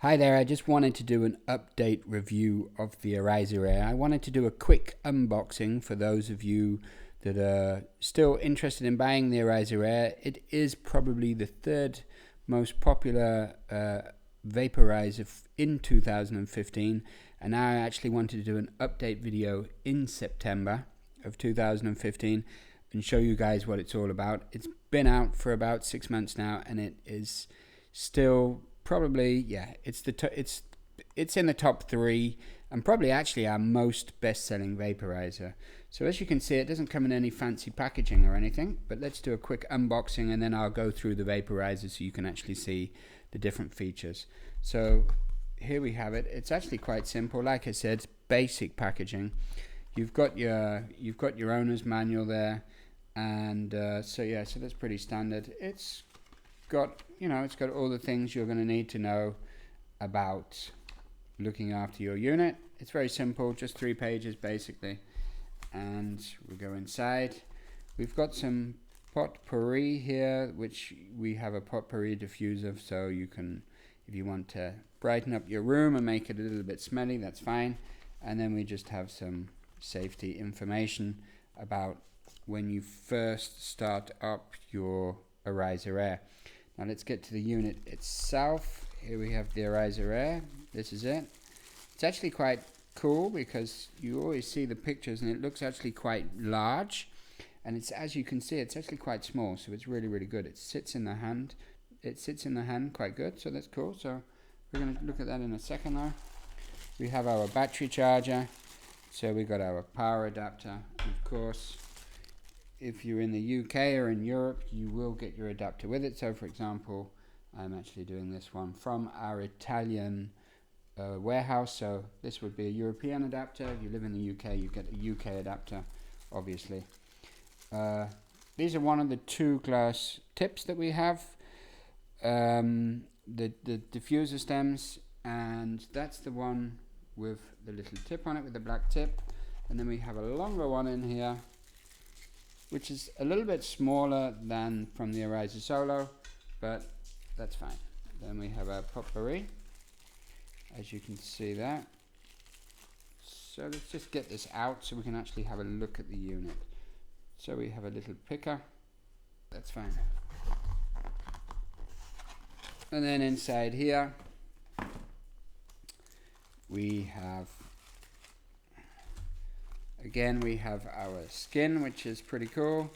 Hi there, I just wanted to do an update review of the Arizer Air. I wanted to do a quick unboxing for those of you that are still interested in buying the Arizer Air. It is probably the third most popular vaporizer in 2015, and I actually wanted to do an update video in September of 2015 and show you guys what it's all about. It's been out for about 6 months now, and it is still probably, it's in the top 3 and probably actually our most best-selling vaporizer. So as you can see, it doesn't come in any fancy packaging or anything, but let's do a quick unboxing and then I'll go through the vaporizer so you can actually see the different features. So here we have it. It's actually quite simple. Like I said, basic packaging. You've got your owner's manual there, and so that's pretty standard. It's got all the things you're going to need to know about looking after your unit. It's very simple, just 3 pages basically. And we go inside. We've got some potpourri here, which we have a potpourri diffuser, so you can, if you want to brighten up your room and make it a little bit smelly, that's fine. And then we just have some safety information about when you first start up your Arizer Air. Now let's get to the unit itself. Here we have the Arizer Air. This is it. It's actually quite cool because you always see the pictures and it looks actually quite large, and it's, as you can see, it's actually quite small, so it's really good. It sits in the hand. It sits in the hand quite good, so that's cool. So we're going to look at that in a second now. We have our battery charger. So we got our power adapter. Of course, if you're in the UK or in Europe, you will get your adapter with it. So for example, I'm actually doing this one from our Italian warehouse, so this would be a European adapter. If you live in the UK, you get a UK adapter, obviously. These are one of the 2 glass tips that we have, the diffuser stems, and that's the one with the little tip on it, with the black tip. And then we have a longer one in here, which is a little bit smaller than from the Arizer Solo, but that's fine. Then we have our potpourri, as you can see that. So let's just get this out so we can actually have a look at the unit. So we have a little picker, that's fine. And then inside here, we have, again, we have our skin, which is pretty cool.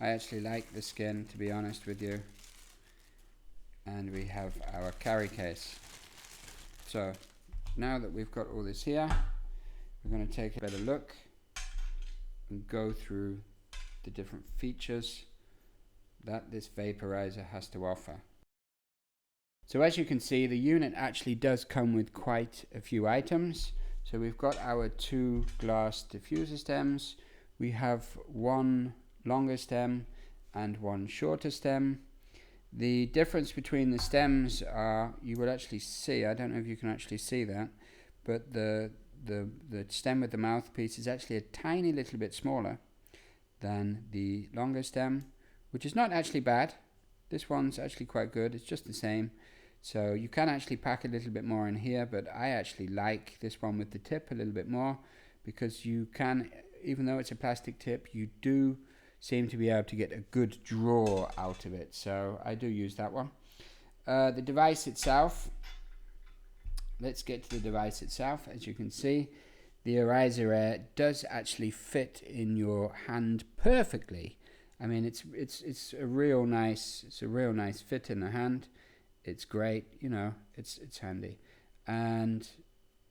I actually like the skin, to be honest with you. And we have our carry case. So now that we've got all this here, we're going to take a better look and go through the different features that this vaporizer has to offer. So as you can see, the unit actually does come with quite a few items. So we've got our 2 glass diffuser stems. We have 1 longer stem and 1 shorter stem. The difference between the stems are, you will actually see, I don't know if you can actually see that, but the stem with the mouthpiece is actually a tiny little bit smaller than the longer stem, which is not actually bad. This one's actually quite good, it's just the same. So you can actually pack a little bit more in here, but I actually like this one with the tip a little bit more, because you can, even though it's a plastic tip, you do seem to be able to get a good draw out of it. So I do use that one. The device itself, let's get to the device itself. As you can see, the Arizer Air does actually fit in your hand perfectly. I mean, it's a real nice fit in the hand. It's great, it's handy. And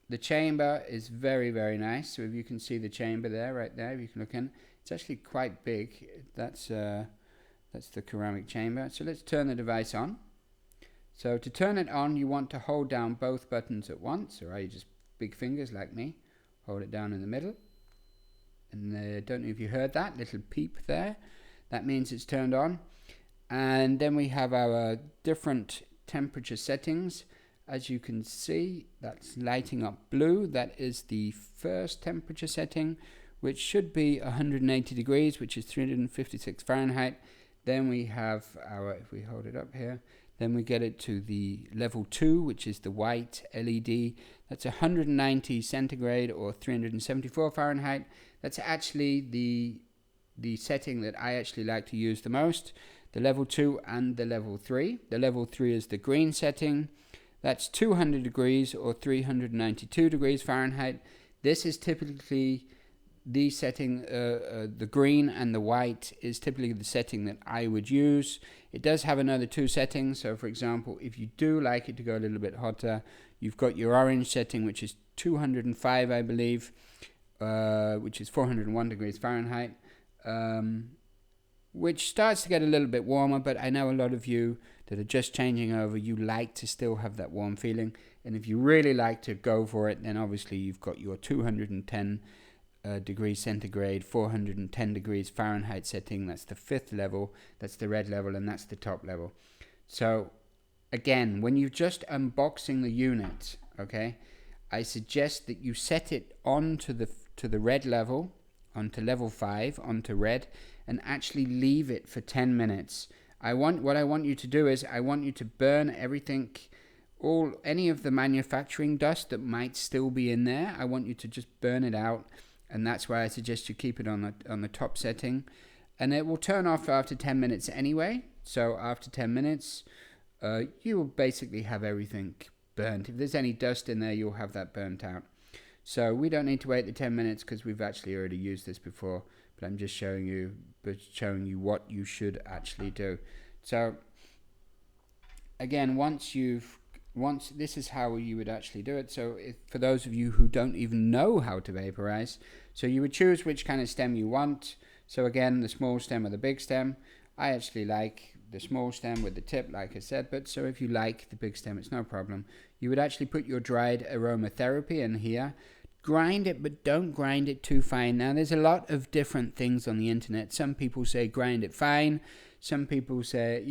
the chamber is very nice. So if you can see the chamber there, right there, if you can look in, it's actually quite big. That's the ceramic chamber. So let's turn the device on. So to turn it on, you want to hold down both buttons at once, or you just big fingers like me, hold it down in the middle. And don't know if you heard that little peep there. That means it's turned on. And then we have our different temperature settings. As you can see, that's lighting up blue. That is the first temperature setting, which should be 180 degrees, which is 356 Fahrenheit. Then we have our, if we hold it up here, Then we get it to the level 2, which is the white LED. That's 190 centigrade or 374 Fahrenheit. That's actually the setting that I actually like to use the most. The level 2 and the level 3. The level 3 is the green setting. That's 200 degrees or 392 degrees Fahrenheit. This is typically the setting, the green and the white is typically the setting that I would use. It does have another 2 settings. So for example, if you do like it to go a little bit hotter, you've got your orange setting, which is 205, I believe, which is 401 degrees Fahrenheit, which starts to get a little bit warmer, but I know a lot of you that are just changing over, you like to still have that warm feeling. And if you really like to go for it, then obviously you've got your 210 degrees centigrade, 410 degrees Fahrenheit setting. That's the 5th level, that's the red level, and that's the top level. So again, when you're just unboxing the unit, okay, I suggest that you set it onto the red level, onto level 5, onto red, and actually leave it for 10 minutes. What I want you to do is I want you to burn everything, any of the manufacturing dust that might still be in there. I want you to just burn it out, and that's why I suggest you keep it on the top setting, and it will turn off after 10 minutes anyway. So after 10 minutes, you will basically have everything burnt. If there's any dust in there, you'll have that burnt out. So we don't need to wait the 10 minutes because we've actually already used this before, but I'm just showing you what you should actually do. So again, once this is how you would actually do it. So for those of you who don't even know how to vaporize, so you would choose which kind of stem you want. So again, the small stem or the big stem. I actually like the small stem with the tip, like I said, but so if you like the big stem, it's no problem. You would actually put your dried aromatherapy in here. Grind it, but don't grind it too fine. Now, there's a lot of different things on the internet. Some people say grind it fine. Some people say,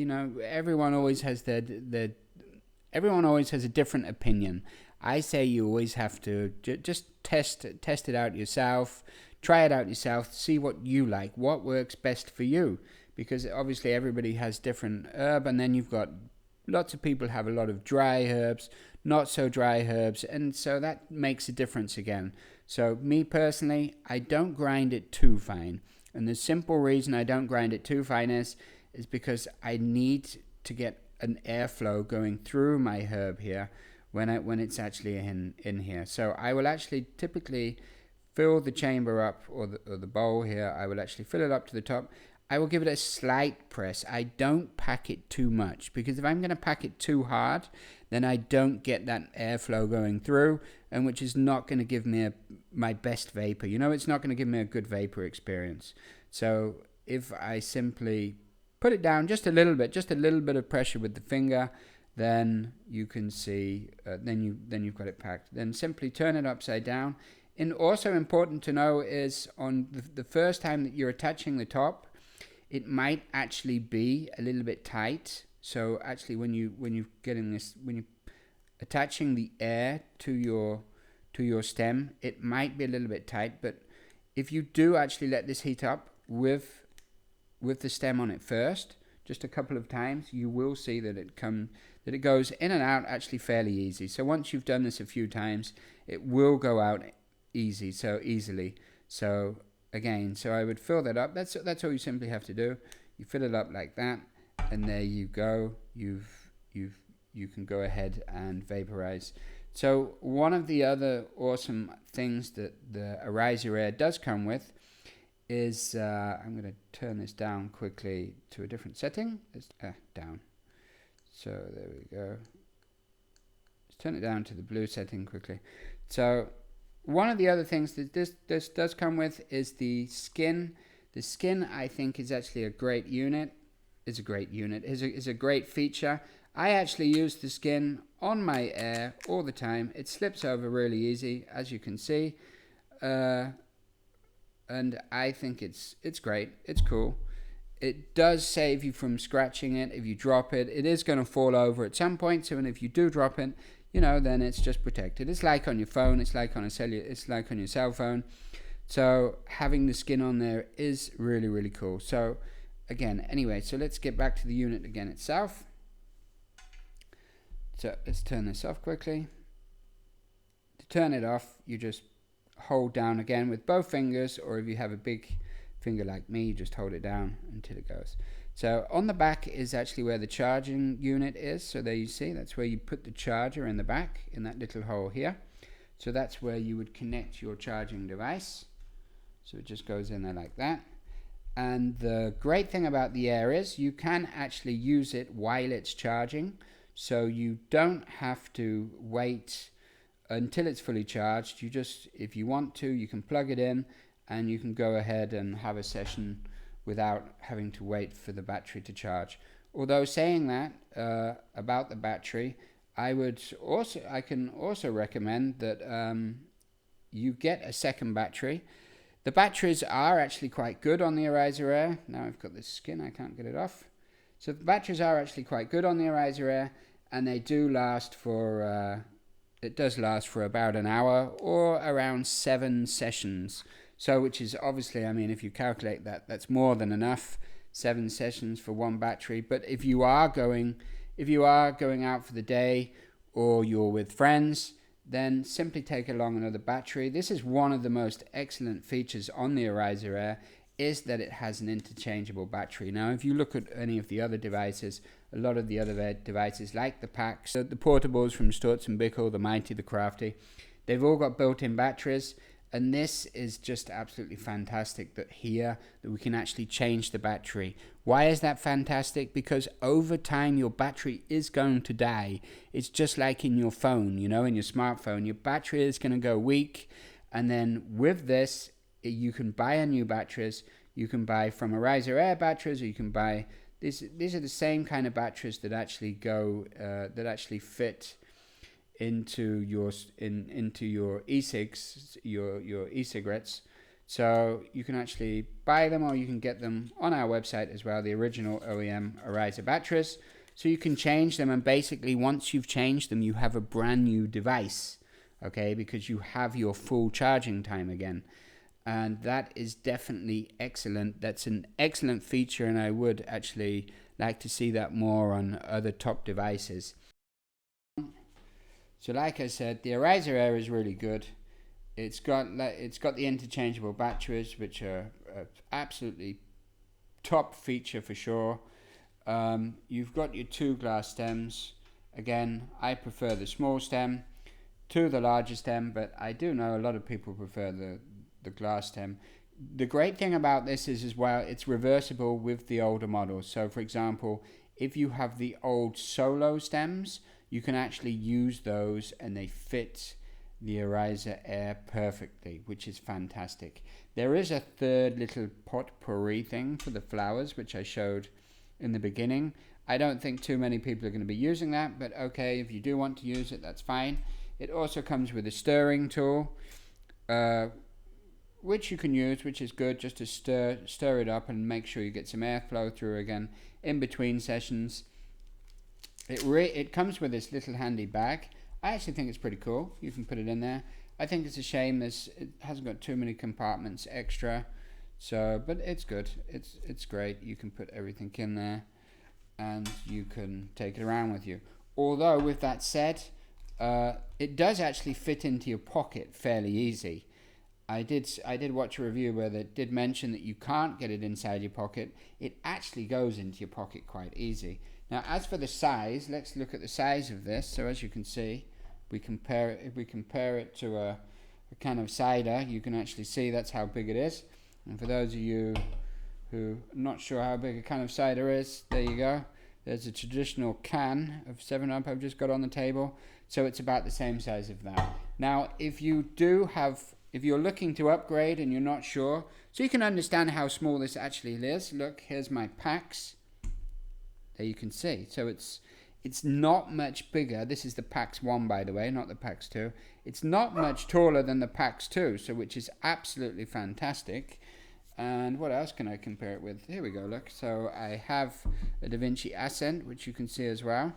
everyone always has everyone always has a different opinion. I say you always have to just test it out yourself. Try it out yourself. See what you like. What works best for you. Because obviously everybody has different herb, and then you've got lots of people have a lot of dry herbs, not so dry herbs, and so that makes a difference again. So me personally, I don't grind it too fine, and the simple reason I don't grind it too fine is because I need to get an airflow going through my herb here when it's actually in here. So I will actually typically fill the chamber up, or the bowl here. I will actually fill it up to the top. I will give it a slight press. I don't pack it too much, because if I'm going to pack it too hard, then I don't get that airflow going through, and which is not going to give me my best vapor. It's not going to give me a good vapor experience. So if I simply put it down just a little bit of pressure with the finger, then you can see, then you've got it packed. Then simply turn it upside down. And also important to know is on the first time that you're attaching the top, it might actually be a little bit tight. So actually when you're attaching the air to your stem, it might be a little bit tight. But if you do actually let this heat up with the stem on it first, just a couple of times, you will see that it goes in and out actually fairly easy. So once you've done this a few times, it will go out easily. So again, so I would fill that up. That's all you simply have to do. You fill it up like that, and there you go. You can go ahead and vaporize. So one of the other awesome things that the Arizer Air does come with is I'm going to turn this down quickly to a different setting. It's down. So there we go. Let's turn it down to the blue setting quickly. So one of the other things that this does come with is the skin. The skin, I think, is actually a great unit. Is a great feature. I actually use the skin on my Air all the time. It slips over really easy, as you can see. And I think it's great. It's cool. It does save you from scratching it. If you drop it, it is going to fall over at some point. So, and if you do drop it, then it's just protected. It's like on your phone. It's like on your cell phone. So having the skin on there is really, really cool. So again, anyway, so let's get back to the unit again itself. So let's turn this off quickly. To turn it off, you just hold down again with both fingers, or if you have a big finger like me, just hold it down until it goes. So on the back is actually where the charging unit is. So there you see, that's where you put the charger in the back, in that little hole here. So that's where you would connect your charging device. So it just goes in there like that. And the great thing about the Air is you can actually use it while it's charging. So you don't have to wait until it's fully charged. You just, if you want to, you can plug it in and you can go ahead and have a session without having to wait for the battery to charge. Although saying that about the battery, I can also recommend that you get a second battery. The batteries are actually quite good on the Arizer Air. Now I've got this skin, I can't get it off. So the batteries are actually quite good on the Arizer Air, and they do last for it does last for about an hour or around 7 sessions. So which is obviously, I mean, if you calculate that, that's more than enough. 7 sessions for one battery. But if you are going out for the day or you're with friends, then simply take along another battery. This is one of the most excellent features on the Arizer Air, is that it has an interchangeable battery. Now, if you look at any of the other devices, a lot of the other devices like the packs, the portables from Sturz and Bickel, the Mighty, the Crafty, they've all got built-in batteries. And this is just absolutely fantastic that we can actually change the battery. Why is that fantastic? Because over time your battery is going to die. It's just like in your phone, in your smartphone. Your battery is going to go weak. And then with this, you can buy a new batteries. You can buy from Arizer Air batteries, or you can buy these are the same kind of batteries that actually fit into your e-cigs, your e-cigarettes. So you can actually buy them, or you can get them on our website as well, the original OEM Arizer batteries. So you can change them, and basically once you've changed them, you have a brand new device, okay, because you have your full charging time again. And that is definitely excellent. That's an excellent feature, and I would actually like to see that more on other top devices. So like I said, the Arizer Air is really good. It's got the interchangeable batteries, which are absolutely top feature for sure. You've got your 2 glass stems. Again, I prefer the small stem to the larger stem, but I do know a lot of people prefer the glass stem. The great thing about this is as well, it's reversible with the older models. So for example, if you have the old Solo stems, you can actually use those and they fit the Arizer Air perfectly, which is fantastic. There is a third little potpourri thing for the flowers, which I showed in the beginning. I don't think too many people are going to be using that, but okay, if you do want to use it, that's fine. It also comes with a stirring tool, which you can use, which is good, just to stir it up and make sure you get some airflow through again in between sessions. It comes with this little handy bag. I actually think it's pretty cool. You can put it in there. I think it's a shame it hasn't got too many compartments extra. So, but it's good. It's great. You can put everything in there, and you can take it around with you. Although, with that said, it does actually fit into your pocket fairly easy. I did watch a review where they did mention that you can't get it inside your pocket. It actually goes into your pocket quite easy. Now, as for the size, let's look at the size of this. So as you can see, if we compare it to a kind of cider, you can actually see that's how big it is. And for those of you who are not sure how big a can of cider is, there you go. There's a traditional can of 7-Up I've just got on the table. So it's about the same size of that. Now, if you're looking to upgrade and you're not sure, so you can understand how small this actually is. Look, here's my packs. There you can see. So it's not much bigger. This is the PAX 1, by the way, not the PAX 2. It's not much taller than the PAX 2, so which is absolutely fantastic. And what else can I compare it with? Here we go, look. So I have a DaVinci Ascent, which you can see as well.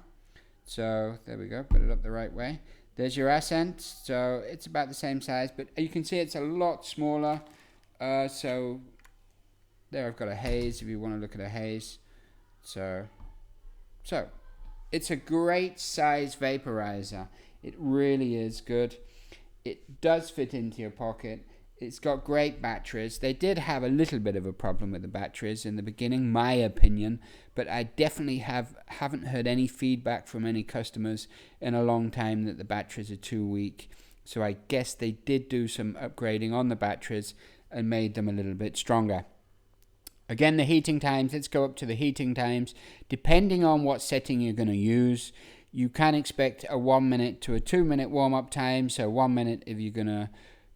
So there we go, put it up the right way. There's your Ascent, so it's about the same size, but you can see it's a lot smaller. So there I've got a haze, if you want to look at a haze. So It's a great size vaporizer. It really is good. It does fit into your pocket. It's got great batteries. They did have a little bit of a problem with the batteries in the beginning, my opinion, but I definitely haven't heard any feedback from any customers in a long time that the batteries are too weak. So I guess they did do some upgrading on the batteries and made them a little bit stronger. Again, the heating times, let's go up to the heating times. Depending on what setting you're going to use, you can expect a 1 minute to a 2 minute warm-up time. So 1 minute if you're gonna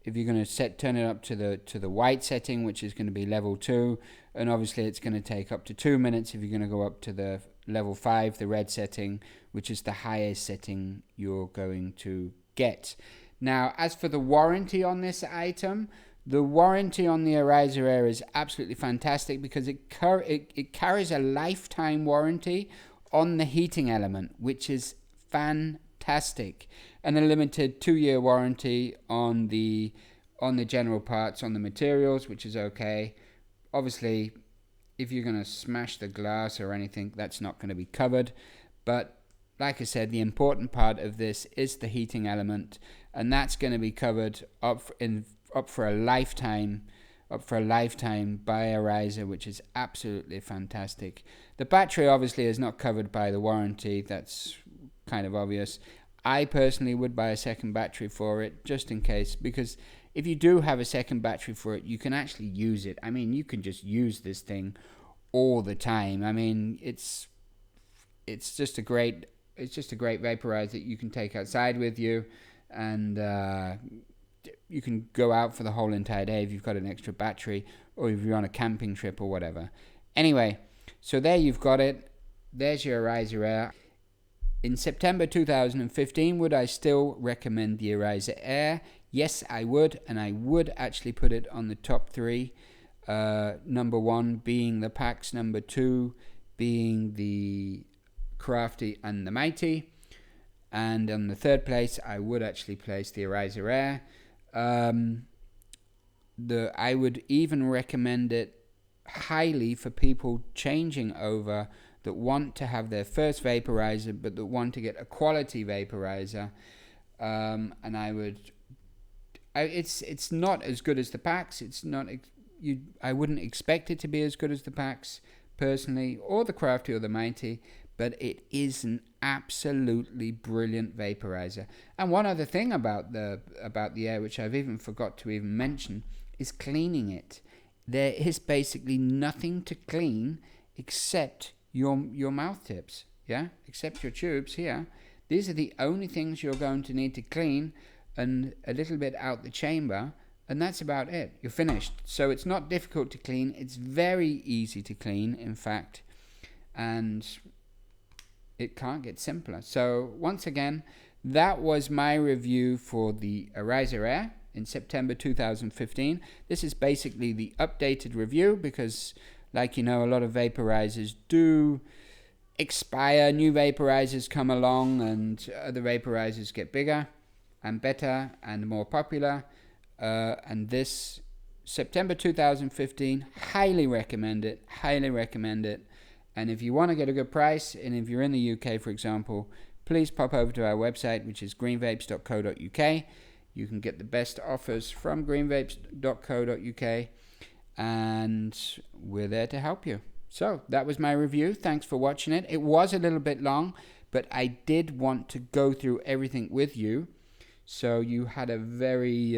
turn it up to the white setting, which is going to be level 2, and obviously it's going to take up to 2 minutes if you're going to go up to the level 5, the red setting, which is the highest setting you're going to get. Now, as for the warranty on this item, the warranty on the Arizer Air is absolutely fantastic because it carries a lifetime warranty on the heating element, which is fantastic, and a limited 2-year warranty on the general parts, on the materials, which is okay. Obviously, if you're going to smash the glass or anything, that's not going to be covered. But like I said, the important part of this is the heating element, and that's going to be covered up for a lifetime by Arizer, which is absolutely fantastic. The battery obviously is not covered by the warranty. That's kind of obvious. I personally would buy a second battery for it, just in case, because if you do have a second battery for it, you can actually use it. I mean, you can just use this thing all the time. I mean, it's just a great vaporizer that you can take outside with you, and you can go out for the whole entire day if you've got an extra battery, or if you're on a camping trip or whatever. Anyway, so there you've got it. There's your Arizer Air. In September 2015, would I still recommend the Arizer Air? Yes, I would, and I would actually put it on the top 3. Number 1 being the PAX, number 2 being the Crafty and the Mighty, and on the 3rd place, I would actually place the Arizer Air. I would even recommend it highly for people changing over that want to have their first vaporizer but that want to get a quality vaporizer, and it's not as good as the PAX. I wouldn't expect it to be as good as the PAX personally, or the Crafty or the Mighty, but it is an absolutely brilliant vaporizer. And one other thing about the Air, which I've even forgot to even mention, is cleaning it. There is basically nothing to clean except your mouth tips, except your tubes here. These are the only things you're going to need to clean, and a little bit out the chamber, and that's about it. You're finished. So it's not difficult to clean. It's very easy to clean, in fact, and it can't get simpler. So once again, that was my review for the Arizer Air in September 2015. This is basically the updated review because, like you know, a lot of vaporizers do expire. New vaporizers come along and other vaporizers get bigger and better and more popular. And this September 2015, highly recommend it. And if you want to get a good price, and if you're in the UK, for example, please pop over to our website, which is greenvapes.co.uk. You can get the best offers from greenvapes.co.uk, and we're there to help you. So that was my review. Thanks for watching it. It was a little bit long, but I did want to go through everything with you, so you had a very,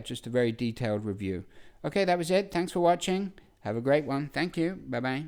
just a very detailed review. Okay, that was it. Thanks for watching. Have a great one. Thank you. Bye-bye.